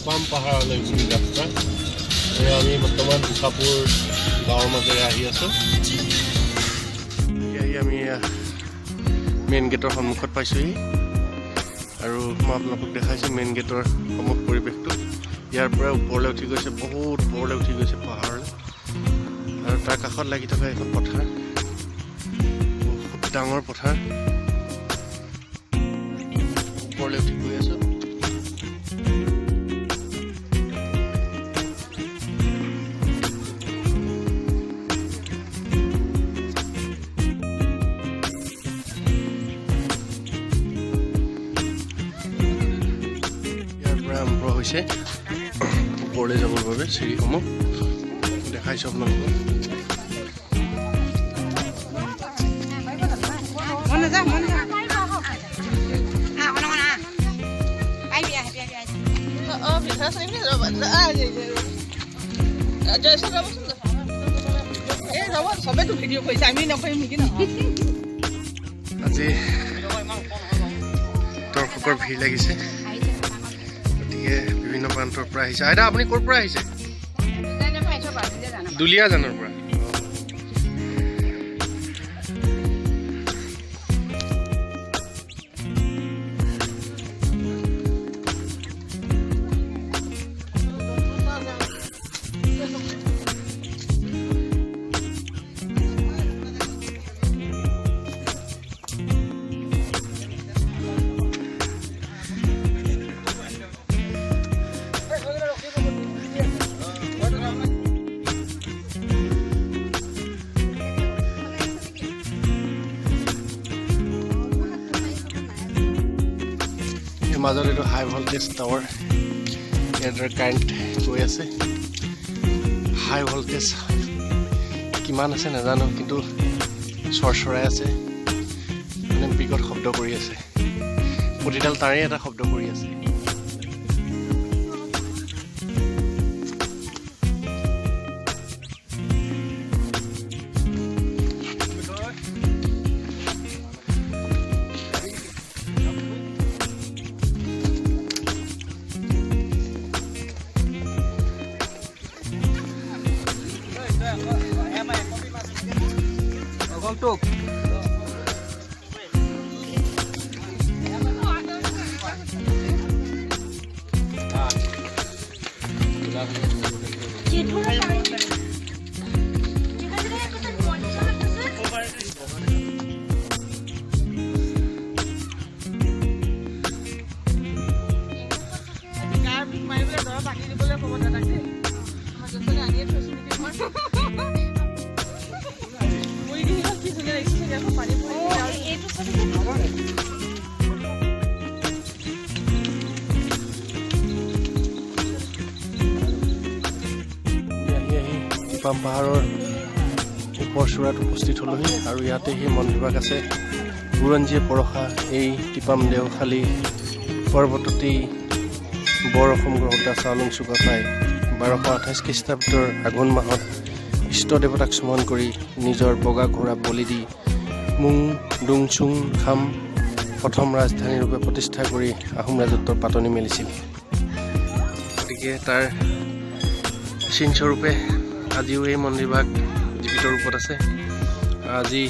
টিপাম পাহাৰলৈ গৈছিল যাত্ৰা আমি বৰ্তমান দুচাপুৰ গাঁৱৰ মাজেৰে আহি আছোঁ আমি মেইন গেটৰ সন্মুখত পাইছোঁহি আৰু মই আপোনালোকক দেখাইছোঁ মেইন গেটৰ সন্মুখ পৰিৱেশটো ইয়াৰ পৰা ওপৰলৈ উঠি গৈছে বহুত ওপৰলৈ উঠি গৈছে পাহাৰলৈ আৰু তাৰ কাষত লাগি থকা এখন পথাৰ খুব ডাঙৰ পথাৰ ওপৰলৈ উঠি গৈ আছোঁ আৰম্ভ হৈছে ওপৰলৈ যাবৰ বাবে চিৰিসমূহ দেখাইছোঁ আপোনালোকক আজি দৰ্শকৰ ভিৰ লাগিছে গতিকে বিভিন্ন প্ৰান্তৰ পৰা আহিছে আইতা আপুনি ক'ৰ পৰা আহিছে দুলীয়াজানৰ পৰা মাজত এইটো হাই ভল্টেজ টাৱাৰ ইয়াৰ কাৰেণ্ট গৈ আছে হাই ভল্টেজ কিমান আছে নাজানো কিন্তু চৰচৰাই আছে মানে বিকট শব্দ কৰি আছে প্ৰতিডাল তাৰে এটা শব্দ কৰি আছে টিপাম পাহাৰৰ ওপৰ চূড়াত উপস্থিত হ'লোহি আৰু ইয়াতে সেই মন্দিৰভাগ আছে বুৰঞ্জীয়ে পৰশা এই টিপাম দেওশালী পৰ্বততেই বৰ অসম গ্ৰহতা চাওলুং চুকাফাই 1228 খ্ৰীষ্টাব্দৰ আঘোণ মাহত ইষ্ট দেৱতাক স্মৰণ কৰি নিজৰ বগা ঘোঁৰা বলি দি মুং ডুং চুং খাম প্ৰথম ৰাজধানীৰূপে প্ৰতিষ্ঠা কৰি আহোম ৰাজত্বৰ পাতনি মেলিছিল গতিকে তাৰ চিনস্বৰূপে আজিও এই মন্দিৰভাগ জীৱিত ৰূপত আছে আজি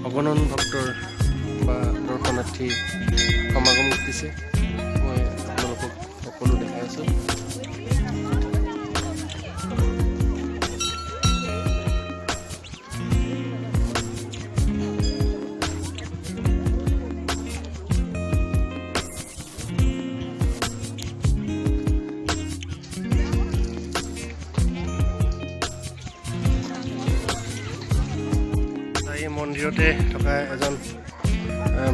অগণন ভক্তৰ বা দৰ্শনাৰ্থীৰ সমাগম ঘটিছে মই আপোনালোকক সকলো দেখাই আছোঁ মন্দিৰতে থকা এজন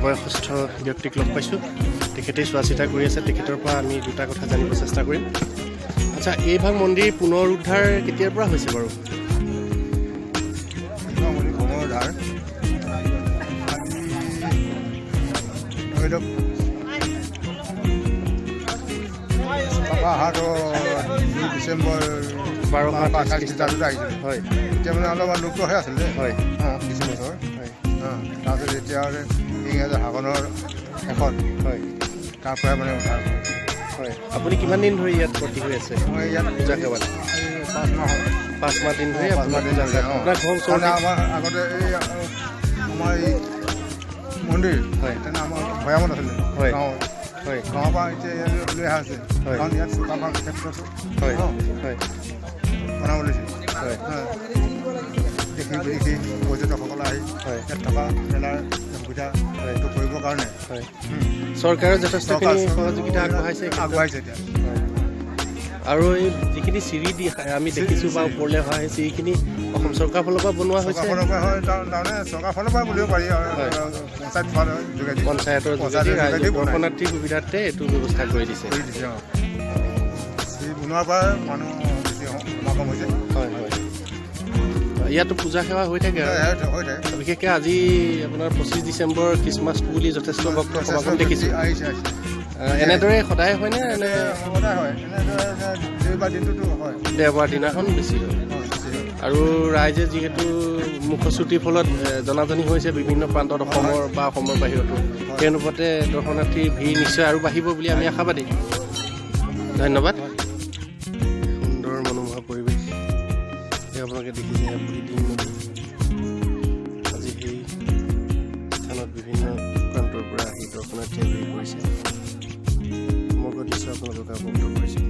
বয়সস্থ ব্যক্তিক লগ পাইছোঁ তেখেতে চোৱা চিতা কৰি আছে তেখেতৰ পৰা আমি দুটা কথা জানিব চেষ্টা কৰিম আচ্ছা এইভাগ মন্দিৰ পুনৰ উদ্ধাৰ কেতিয়াৰ পৰা হৈছে বাৰু ডিচেম্বৰ 12 খ্ৰীষ্টাব্দত আহিছিল হয় এতিয়া মানে অলপমান লুপ্ত হৈ আছিলে হয় কিছু বছৰ হয় তাৰপিছত এতিয়া ইংৰাজী শাসনৰ শেষত হয় তাৰ পৰাই মানে উদ্ধাৰ হয় আপুনি কিমান দিন ধৰি ইয়াত ভৰ্তি হৈ আছে মই ইয়াত পূজা সেৱাত 5 মাহ হ'ল 5 মাহ দিন ধৰি 5 মাহ দিন হ'ল আপোনাৰ ঘৰ ওচৰতে আমাৰ আগতে এই আমাৰ এই মন্দিৰ হয় তেনে আমাৰ ভৈয়ামত আছিলে হয় গাঁৱত হয় গাঁৱৰ পৰা এতিয়া ইয়ালৈ লৈ অহা হৈছে হয়। কাৰণ ইয়াত চুকাফাৰ ক্ষেত্ৰত হয় হয় বনাব লৈছে হয় দেখি বিদেশী পৰ্যটকসকলে আহি হয় ইয়াত থকা মেলাৰ সুবিধা এইটো কৰিবৰ কাৰণে হয় চৰকাৰে যথেষ্টখিনি সহযোগিতা আগবঢ়াইছে আগবঢ়াইছে এতিয়া হয়। আৰু এই যিখিনি চিৰি দি আমি দেখিছোঁ বা ওপৰলৈ অহা সেই চিৰিখিনি অসম চৰকাৰৰ ফালৰ পৰা বনোৱা হৈছে চৰকাৰৰ ফালৰ পৰা হয় তাৰমানে চৰকাৰৰ ফালৰ পৰা বুলিব পাৰি আৰু পঞ্চায়ত ফালৰ যোগেদি পঞ্চায়তৰ যোগেদি ৰাইজৰ দৰ্শনাৰ্থীৰ সুবিধাৰ্থে এইটো ব্যৱস্থা কৰি দিছে কৰি দিছে চিৰি বনোৱাৰ পৰা মানুহ বেছি সমাগম হৈছে হয় হয় ইয়াতো পূজা সেৱা হৈ থাকে আৰু হৈ থাকে বিশেষকৈ আজি আপোনাৰ 25 ডিচেম্বৰ খ্ৰীষ্টমাছটো বুলি যথেষ্ট ভক্ত সমাগম দেখিছোঁ আহিছে এনেদৰে সদায় হয়নে এনে সদায় হয় এনেদৰে দেওবাৰ দিনটোতো হয় দেওবাৰ দিনাখন বেছি হয় বেছি হয় আৰু ৰাইজে যিহেতু মুখশ্ৰুতিৰ ফলত জনাজনি হৈছে বিভিন্ন প্ৰান্তত অসমৰ বা অসমৰ বাহিৰতো সেই অনুপাতে দৰ্শনাৰ্থীৰ ভিৰ নিশ্চয় আৰু বাঢ়িব বুলি আমি আশাবাদী ধন্যবাদ সুন্দৰ মনোমোহা পৰিৱেশ এই আপোনালোকে দেখিছে বুঢ়ীডিং নদী আজি সেই স্থানত বিভিন্ন প্ৰান্তৰ পৰা আহি দৰ্শনাৰ্থীয়ে ভিৰ কৰিছে সমগ্ৰ দৃশ্য আপোনালোকক অৱগত কৰিছে